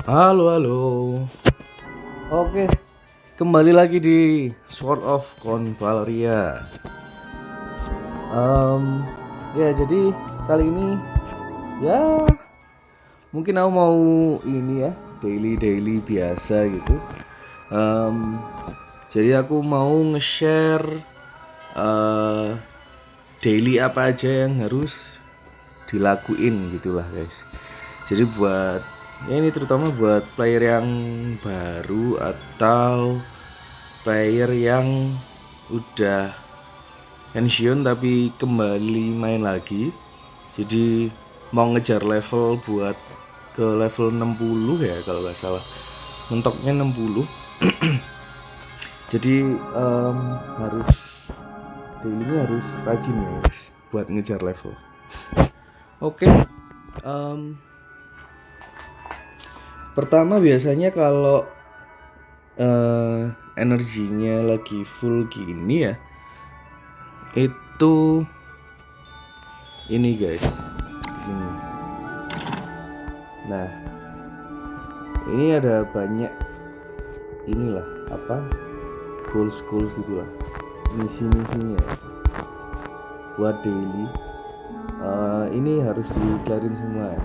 Halo, halo. Oke, kembali lagi di Sword of Convaleria. Em, ya, jadi kali ini ya mungkin aku mau ini ya daily biasa gitu. Em, jadi aku mau nge-share eh, daily apa aja yang harus dilakuin gitulah guys. Jadi buat ya ini terutama buat player yang baru atau player yang udah pensiun tapi kembali main lagi. Jadi mau ngejar level buat ke level 60 ya kalau nggak salah. Mentoknya 60. Jadi harus daily harus rajin ya guys buat ngejar level. Oke. em, Pertama biasanya kalau energinya lagi full gini ya, itu ini guys. Ini. Nah, ini ada banyak inilah apa goals gitu lah, misinya buat daily. Ini harus dikelarin semua ya.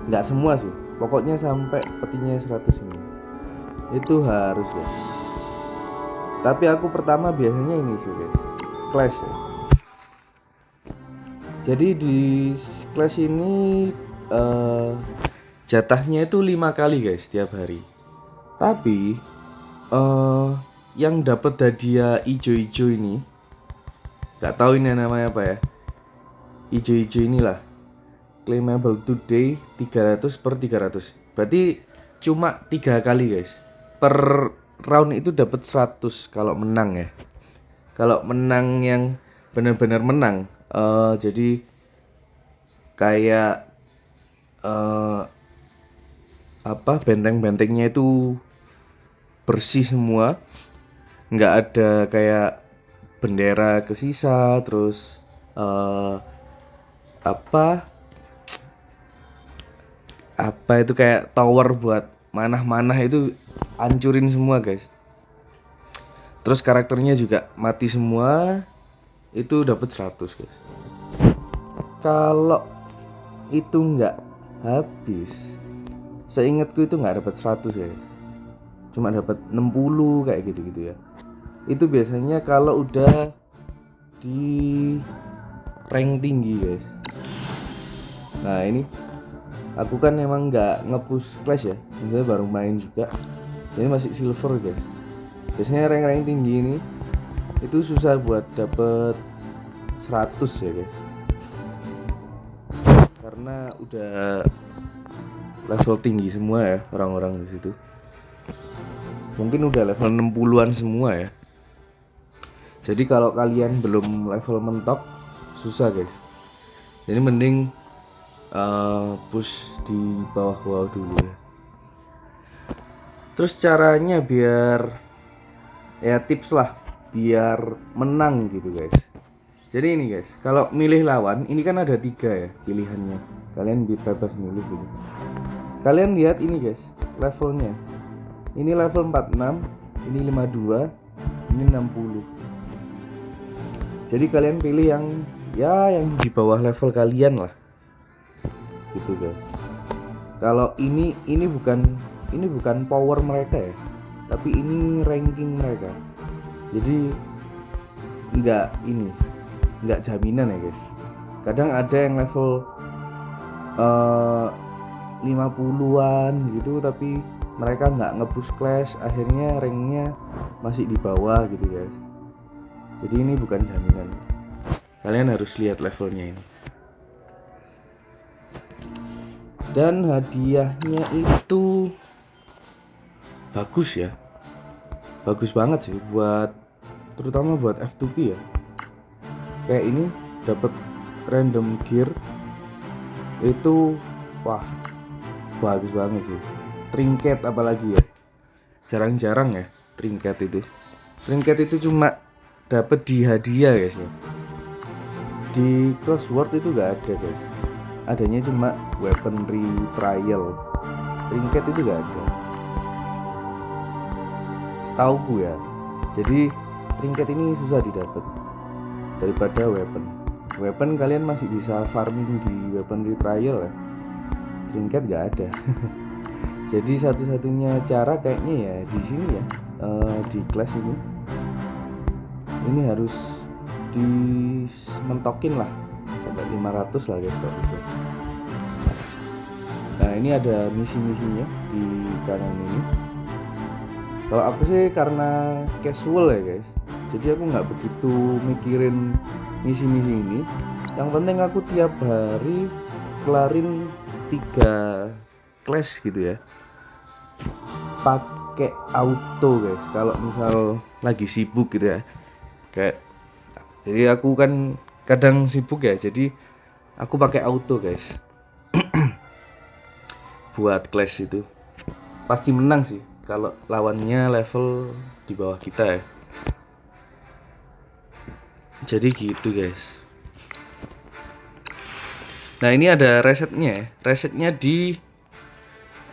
Nggak semua sih, pokoknya sampai petinya 100 ini. Itu harus ya. Tapi aku pertama biasanya ini sih guys, clash ya. Jadi di clash ini eh, jatahnya itu 5 kali guys tiap hari. Tapi yang dapat hadiah ijo-ijo ini, nggak tahu ini namanya apa ya. Ijo-ijo inilah claimable today 300 per 300. Berarti cuma 3 kali guys. Per round itu dapat 100 kalau menang ya. Kalau menang yang benar-benar menang, jadi kayak apa benteng-bentengnya itu bersih semua, nggak ada kayak bendera kesisa, terus apa apa itu kayak tower buat manah-manah itu hancurin semua guys. Terus karakternya juga mati semua, itu dapat 100 guys. Kalau itu nggak habis, seingatku itu nggak dapat 100 ya, cuma dapat 60 kayak gitu ya. Itu biasanya kalau udah di rank tinggi guys. Nah ini aku kan emang nggak nge-push clash ya, sebenarnya baru main juga, ini masih silver guys. Biasanya rank tinggi ini itu susah buat dapet 100 ya guys, karena udah level tinggi semua ya orang-orang di situ. Mungkin udah level 60-an semua ya. Jadi kalau kalian belum level mentok susah guys. Jadi mending push di bawah-bawah dulu ya. Terus caranya biar ya tips lah biar menang gitu guys. Jadi ini guys, kalau milih lawan ini kan ada 3 ya pilihannya. Kalian bebas milih gitu. Kalian lihat ini guys, levelnya. Ini level 46, ini 52, ini 60. Jadi kalian pilih yang yang di bawah level kalian lah. Gitu guys. Kalau ini bukan power mereka ya, tapi ini ranking mereka. Jadi nggak jaminan ya guys. Kadang ada yang level 50-an gitu tapi mereka nggak nge-push clash, akhirnya ranknya masih di bawah gitu guys. Jadi ini bukan jaminan, kalian harus lihat levelnya ini. Dan hadiahnya itu bagus ya, bagus banget sih buat terutama buat F2P ya. Kayak ini dapat random gear itu wah bagus banget sih. Trinket apalagi ya, jarang-jarang ya trinket itu. Trinket itu cuma dapat di hadiah guys ya. Di crossword itu nggak ada guys. adanya cuma weaponry trial, trinket itu gak ada setauku ya. Jadi trinket ini susah didapat daripada weapon kalian masih bisa farming di weaponry trial ya, trinket gak ada. Jadi satu-satunya cara kayaknya ya di sini ya, di class ini harus dimentokin lah sampai 500 lah guys kalau gitu. Nah ini ada misi-misinya di kanan ini. Kalau aku sih karena casual ya guys, jadi aku nggak begitu mikirin misi-misi ini. Yang penting aku tiap hari kelarin 3 class gitu ya, pakai auto guys. Kalau misal lagi sibuk gitu ya, kayak jadi aku kan kadang sibuk ya, jadi aku pakai auto guys. Buat class itu pasti menang sih kalau lawannya level di bawah kita ya. Jadi gitu guys. Nah ini ada resetnya ya. Resetnya di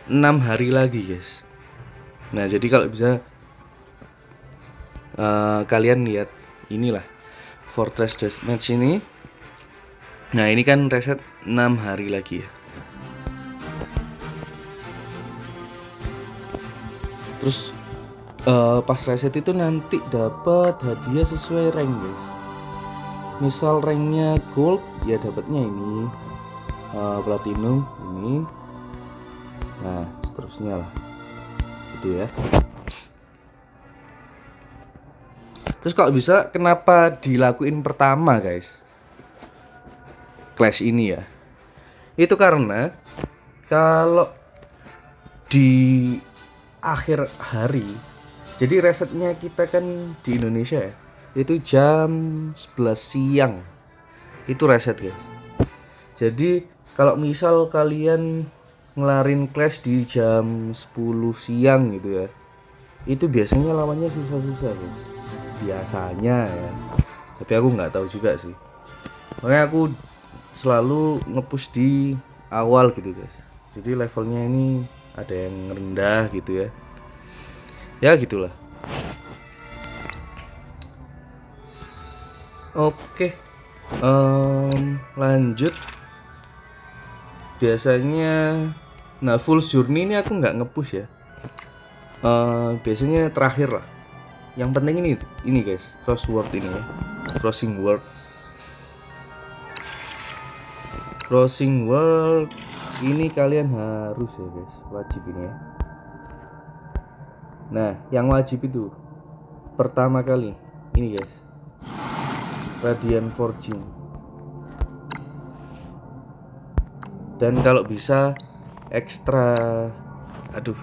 6 hari lagi guys. Nah jadi kalau bisa kalian lihat inilah Fortress Deathmatch ini. Nah ini kan reset 6 hari lagi ya. Terus pas reset itu nanti dapat hadiah sesuai rank guys. Misal ranknya gold ya dapatnya ini, platinum ini, nah seterusnya lah gitu ya. Terus kalau bisa kenapa dilakuin pertama guys clash ini ya, itu karena kalau di akhir hari, jadi resetnya kita kan di Indonesia ya, itu jam 11 siang itu reset ya. Jadi kalau misal kalian ngelarin clash di jam 10 siang gitu ya, itu biasanya lawannya susah-susah guys, biasanya ya, tapi aku nggak tahu juga sih. Makanya aku selalu nge-push di awal gitu guys, jadi levelnya ini ada yang rendah gitu ya. Ya gitulah. Oke, lanjut. Biasanya, nah full journey ini aku nggak nge-push ya. Biasanya terakhir lah. Yang penting ini guys, crossword ini ya, crossing word. Crossing word ini kalian harus ya guys, wajib ini ya. Nah, yang wajib itu pertama kali ini guys, Radiant Forging. Dan kalau bisa ekstra, aduh,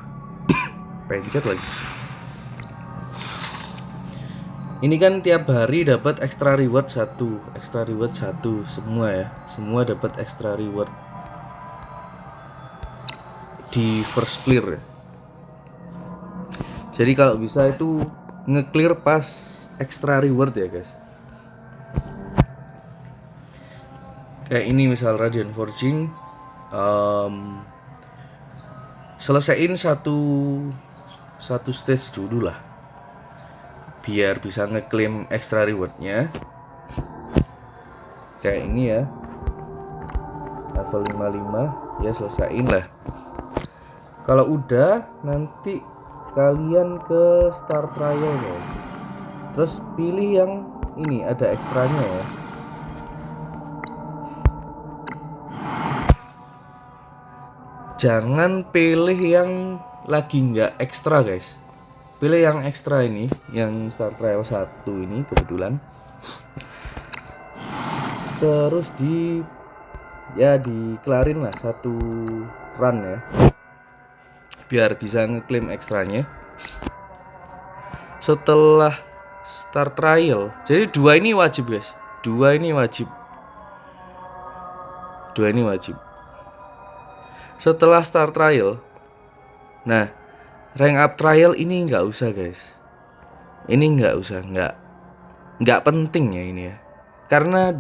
pencet lagi. Ini kan tiap hari dapat extra reward 1, extra reward 1 semua ya. Semua dapat extra reward di first clear ya. Jadi kalau bisa itu nge-clear pas extra reward ya guys. Kayak ini misal Radiant Forging, selesaiin satu stage dulu lah, biar bisa ngeklaim extra rewardnya. Kayak ini ya, level 55 ya, selesaiin lah. Kalau udah nanti kalian ke start trial guys, terus pilih yang ini ada ekstranya ya. Jangan pilih yang lagi nggak ekstra guys, pilih yang ekstra ini, yang start trial 1 ini kebetulan. Terus dikelarin lah 1 run ya, biar bisa ngeklaim ekstranya. Setelah start trial, jadi 2 ini wajib guys, 2 ini wajib. Setelah start trial, nah rank up trial ini nggak usah guys, ini nggak usah, nggak penting ya ini ya, karena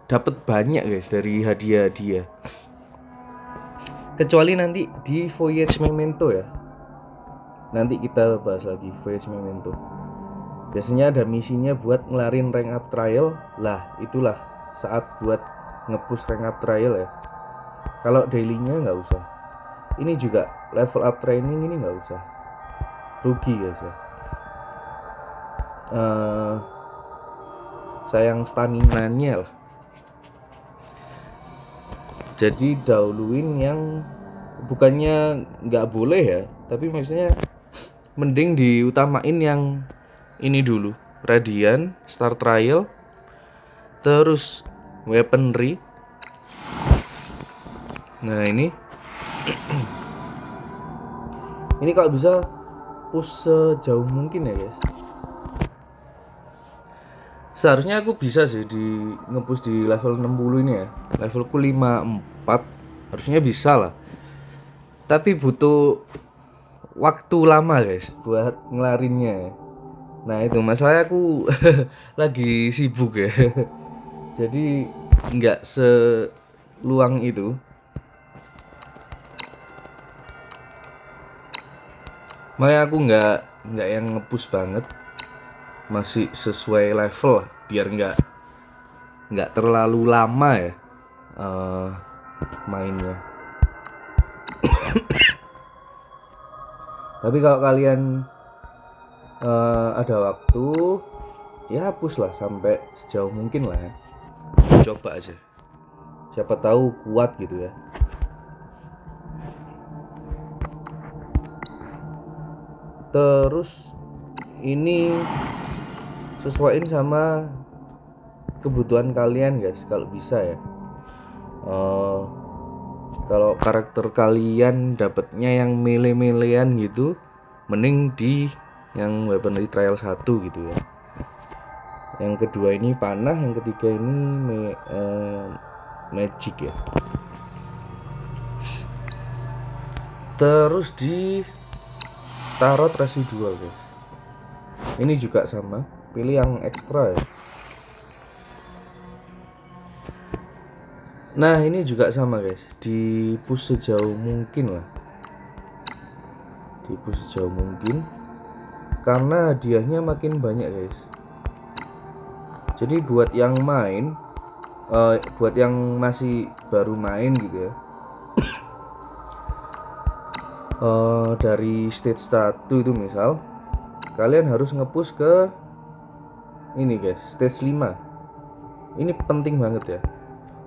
dapat banyak guys dari hadiah-hadiah. Kecuali nanti di Voyage Memento ya. Nanti kita bahas lagi Voyage Memento. Biasanya ada misinya buat ngelarin rank up trial. Lah, itulah saat buat nge-push rank up trial ya. Kalau dailynya nggak usah. Ini juga level up training ini nggak usah. Rugi guys ya. Sayang stamina-nya lah. Jadi dahuluin yang bukannya nggak boleh ya, tapi maksudnya mending diutamain yang ini dulu, Radiant, Star Trial, terus Weaponry. Nah ini ini kalau bisa push sejauh mungkin ya guys. Seharusnya aku bisa sih di nge-push di level 60 ini ya. Levelku 54, harusnya bisa lah. Tapi butuh waktu lama guys buat ngelarinnya. Nah itu masalah aku lagi sibuk ya. Jadi nggak seluang itu. Makanya aku nggak yang nge-push banget. Masih sesuai level lah, biar nggak terlalu lama ya mainnya. Tapi kalau kalian ada waktu ya push lah sampai sejauh mungkin lah ya. Coba aja, siapa tahu kuat gitu ya. Terus ini sesuaiin sama kebutuhan kalian guys kalau bisa ya. Kalau karakter kalian dapatnya yang melee-melean gitu, mending di yang Weaponry Trial 1 gitu ya. Yang kedua ini panah, yang ketiga ini magic ya. Terus di tarot residual guys. Ini juga sama, pilih yang ekstra ya. Nah ini juga sama guys, di push sejauh mungkin lah. Di push sejauh mungkin, karena hadiahnya makin banyak guys. Jadi buat yang main, buat yang masih baru main gitu ya, dari stage 1 itu misal, kalian harus nge-push ke ini guys, stage 5. Ini penting banget ya.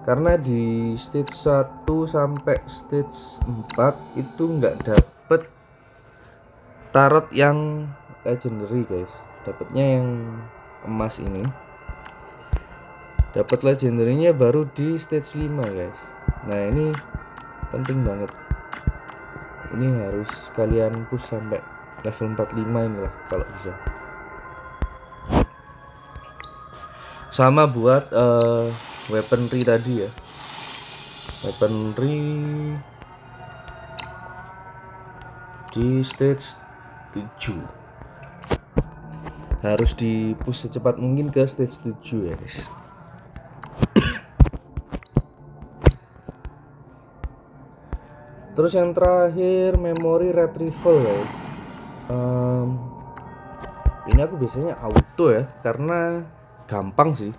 Karena di stage 1 sampai stage 4 itu nggak dapet tarot yang legendary guys. Dapatnya yang emas ini. Dapat legendary-nya baru di stage 5 guys. Nah ini penting banget. Ini harus kalian push sampai level 45 inilah kalau bisa. Sama buat weaponry tadi ya. Weaponry di stage 7 harus di push secepat mungkin ke stage 7 ya guys. Terus yang terakhir memory retrieval guys. Ini aku biasanya auto ya, karena gampang sih.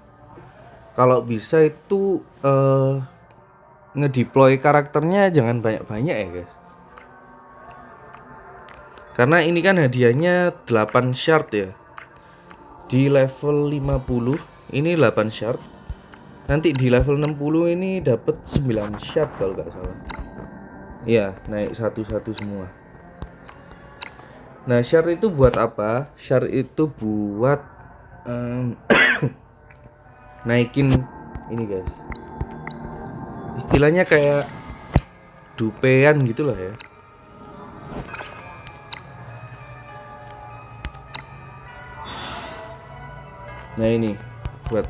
Kalau bisa itu ngedeploy karakternya jangan banyak-banyak ya guys. Karena ini kan hadiahnya 8 shard ya. Di level 50 ini 8 shard. Nanti di level 60 ini dapat 9 shard kalau nggak salah. Iya, naik satu-satu semua. Nah, shard itu buat apa? Shard itu buat naikin ini guys. Istilahnya kayak dupean gitulah ya. Nah ini buat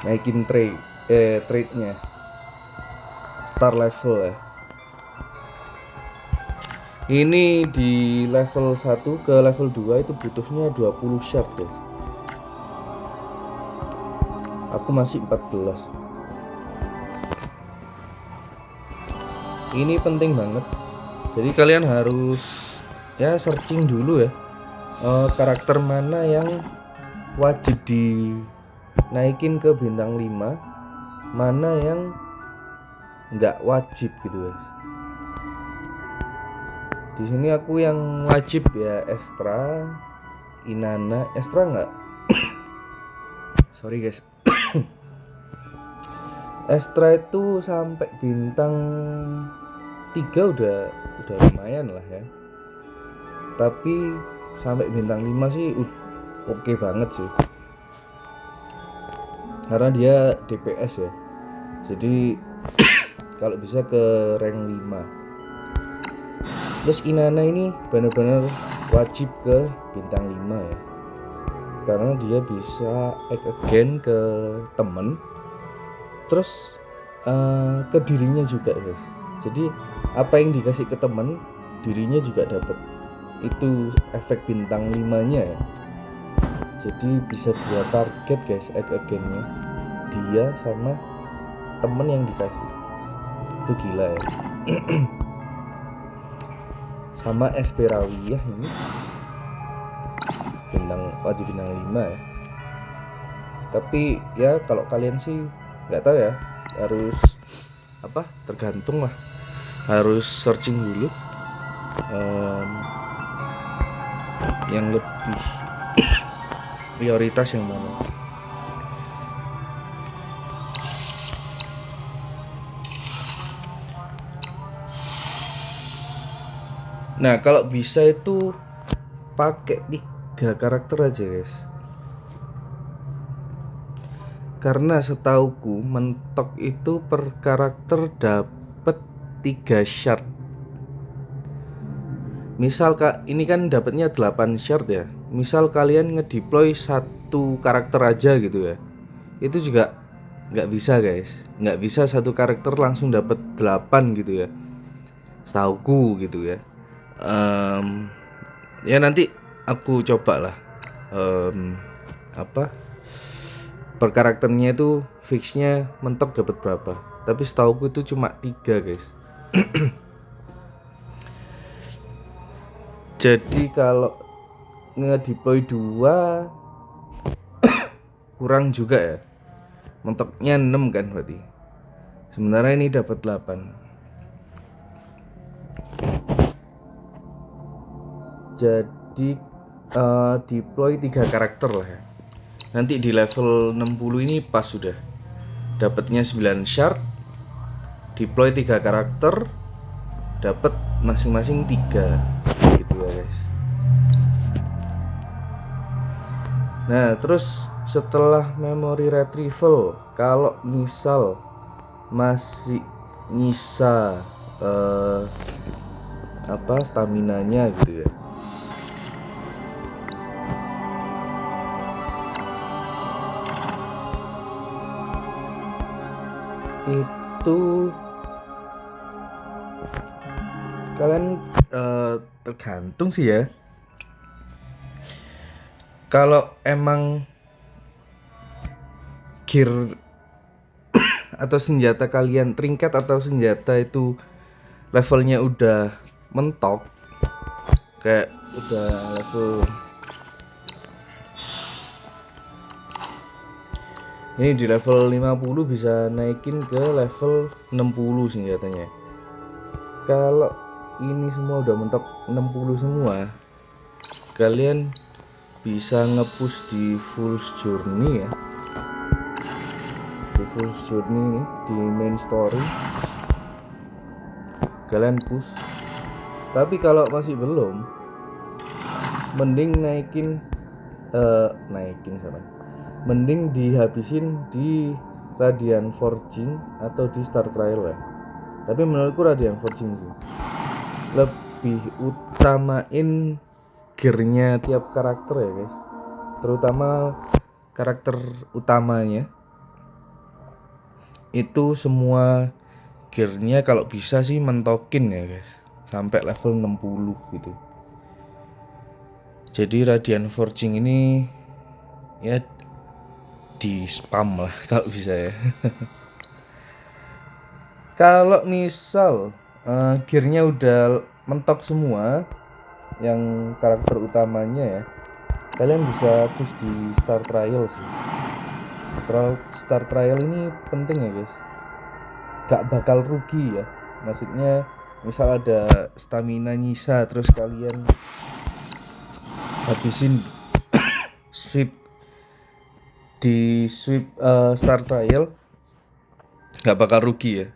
naikin trade-nya star level ya. Ini di level 1 ke level 2 itu butuhnya 20 shard guys. Aku masih 14. Ini penting banget. Jadi kalian harus ya searching dulu ya, karakter mana yang wajib dinaikin ke bintang 5, mana yang nggak wajib gitu guys. Di sini aku yang wajib ya Estra, Inanna, Estra nggak? Sorry guys. Estra itu sampai bintang 3 udah lumayan lah ya. Tapi sampai bintang 5 sih oke banget sih. Karena dia DPS ya. Jadi kalau bisa ke rank 5. Terus Inanna ini benar-benar wajib ke bintang 5 ya. Karena dia bisa act again ke temen, terus ke dirinya juga guys. Jadi apa yang dikasih ke temen, dirinya juga dapat. Itu efek bintang 5-nya ya. Jadi bisa 2 target guys act again-nya, dia sama temen yang dikasih. Itu gila ya. Sama Esperawiyah ini wajib bintang 5 ya. Tapi ya kalau kalian sih nggak tahu ya, harus tergantung lah, harus searching dulu yang lebih prioritas yang mana. Nah kalau bisa itu pakai 3 karakter aja guys, karena setauku mentok itu per karakter dapat 3 shard. Misal ini kan dapatnya 8 shard ya. Misal kalian ngedeploy 1 karakter aja gitu ya, itu juga nggak bisa guys. Nggak bisa 1 karakter langsung dapat 8 gitu ya, setauku gitu ya. Ya nanti aku coba lah per karakternya itu fixnya mentok dapat berapa. Tapi setauku itu cuma 3 guys. Jadi kalau ngedeploy 2 kurang juga ya. Mentoknya 6 kan berarti. Sebenarnya ini dapat 8. Jadi deploy 3 karakter lah ya. Nanti di level 60 ini pas sudah dapatnya 9 shard, deploy 3 karakter, dapat masing-masing 3 gitu ya guys. Nah terus setelah memory retrieval, kalau misal masih nyisa staminanya gitu ya, itu kalian tergantung sih ya. Kalau emang gear atau senjata kalian, trinket atau senjata itu levelnya udah mentok, kayak udah level ini di level 50 bisa naikin ke level 60 senjatanya. Kalau ini semua udah mentok 60 semua, kalian bisa nge-push di Fool's Journey ya. Di Fool's Journey di main story kalian push. Tapi kalau masih belum, mending mending dihabisin di Radiant Forging atau di Star Trial ya. Tapi menurutku Radiant Forging sih lebih utamain gearnya tiap karakter ya guys, terutama karakter utamanya itu semua gearnya kalau bisa sih mentokin ya guys sampai level 60 gitu. Jadi Radiant Forging ini ya di spam lah kalau bisa ya. Kalau misal gearnya udah mentok semua, yang karakter utamanya ya, kalian bisa push di start trial sih. Start trial ini penting ya guys, gak bakal rugi ya. Maksudnya misal ada stamina nyisa terus kalian habisin sweep di start trial, gak bakal rugi ya.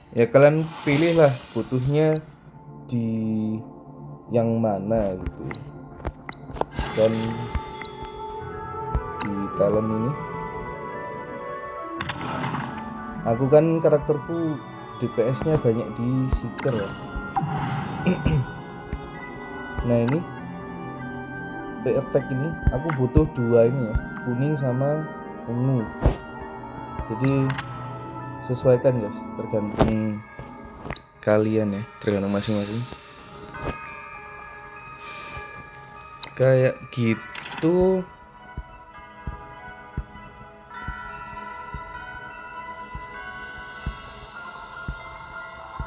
Ya kalian pilih lah butuhnya di yang mana gitu. Dan di talent ini aku kan karakterku DPS nya banyak di seeker ya. Nah ini attack ini aku butuh dua ini ya, kuning sama ungu. Jadi sesuaikan guys, tergantung kalian ya, tergantung masing-masing kayak gitu.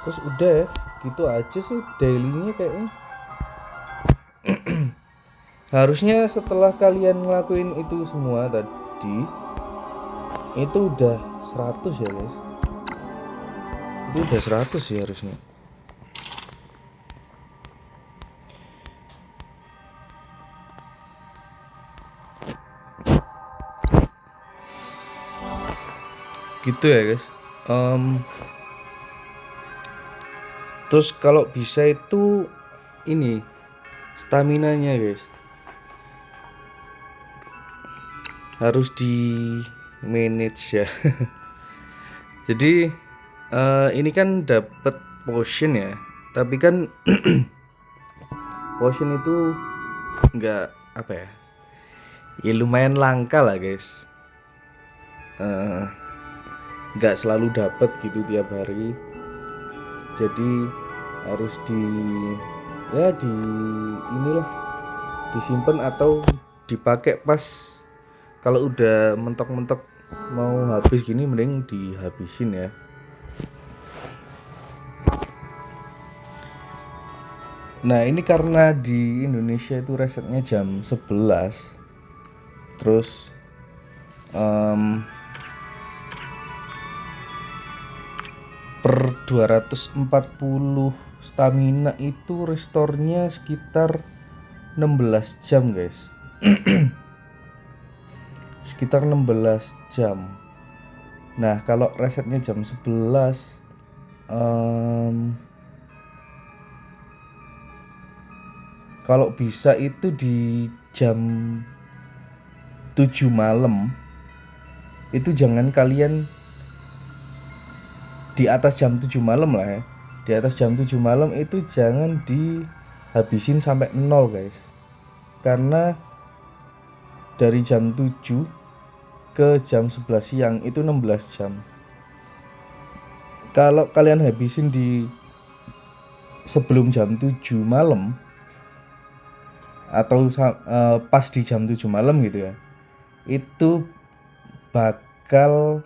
Terus udah ya, gitu aja sih dailynya kayaknya. Harusnya setelah kalian ngelakuin itu semua tadi, itu udah 100 ya guys. Itu udah 100 sih harusnya. Gitu ya guys. Terus kalau bisa itu ini stamina-nya guys, harus di manage ya. Jadi ini kan dapat potion ya, tapi kan potion itu nggak apa ya, ya lumayan langka lah guys. Nggak selalu dapat gitu tiap hari, jadi harus di inilah disimpan atau dipakai pas kalau udah mentok-mentok mau habis gini, mending dihabisin ya. Nah ini karena di Indonesia itu resetnya jam 11, terus per 240 stamina itu restore-nya sekitar 16 jam guys. Sekitar 16 jam. Nah kalau resetnya jam 11, kalau bisa itu di jam 7 malam. Itu jangan kalian di atas jam 7 malam lah ya. Di atas jam 7 malam itu jangan dihabisin sampai 0 guys. Karena dari jam 7 ke jam 11 siang itu 16 jam. Kalau kalian habisin di sebelum jam 7 malam atau pas di jam 7 malam gitu ya, itu bakal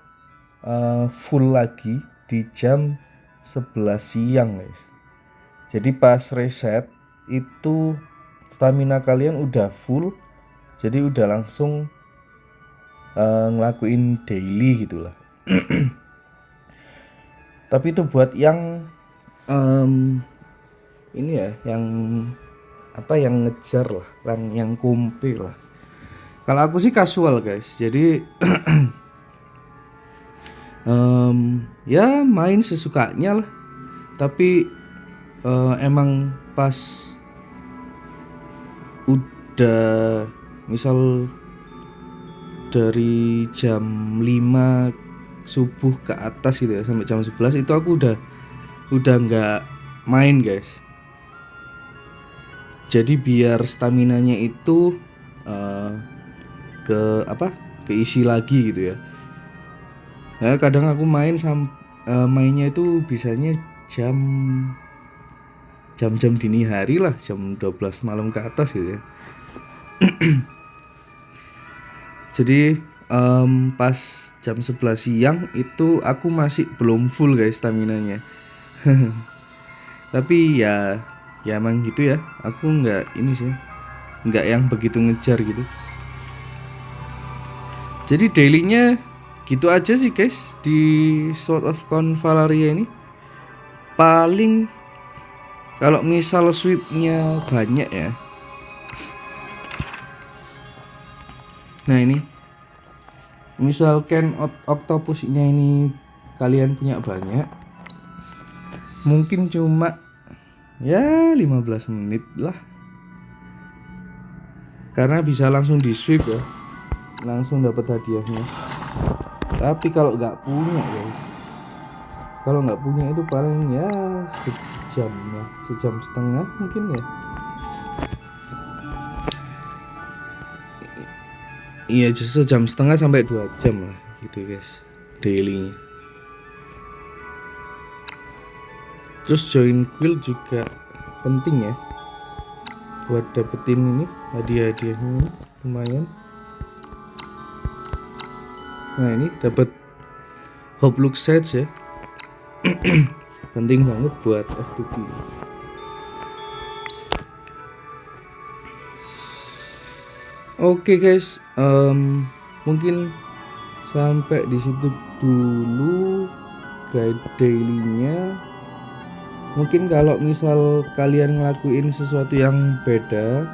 full lagi di jam 11 siang guys. Jadi pas reset itu stamina kalian udah full, jadi udah langsung ngelakuin daily gitulah. Tapi itu buat yang ini ya, yang apa, yang ngejar lah, yang kompe lah. Kalau aku sih casual guys, jadi ya main sesukanya lah. Tapi emang pas udah misal dari jam 5 subuh ke atas gitu ya, sampai jam 11 itu aku udah nggak main guys. Jadi biar staminanya itu keisi lagi gitu ya. Nah, kadang aku mainnya itu bisanya jam-jam dini hari lah, jam 12 malam ke atas gitu ya. Jadi pas jam 11 siang itu aku masih belum full guys staminanya. Tapi ya emang gitu ya. Aku nggak ini sih, nggak yang begitu ngejar gitu. Jadi dailynya gitu aja sih guys di Sword of Convalaria ini. Paling kalau misal sweepnya banyak ya. Nah ini, misalkan octopusnya ini kalian punya banyak, mungkin cuma ya 15 menit lah. Karena bisa langsung di sweep ya, langsung dapat hadiahnya. Tapi kalau nggak punya guys, kalau nggak punya itu paling ya sejam ya, sejam setengah mungkin ya. Iya, sejam setengah sampai 2 jam lah gitu guys daily. Terus join guild juga penting ya buat dapetin ini hadiah-hadiahnya ini, lumayan. Nah ini dapat Hope Look Sets ya. Penting banget buat FTP. Oke guys, mungkin sampai di situ dulu guide dailynya. Mungkin kalau misal kalian ngelakuin sesuatu yang beda,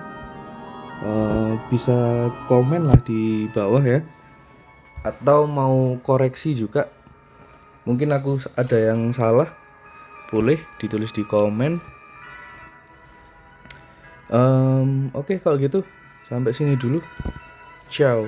bisa komen lah di bawah ya. Atau mau koreksi juga, mungkin aku ada yang salah, boleh ditulis di komen. Oke kalau gitu sampai sini dulu. Ciao.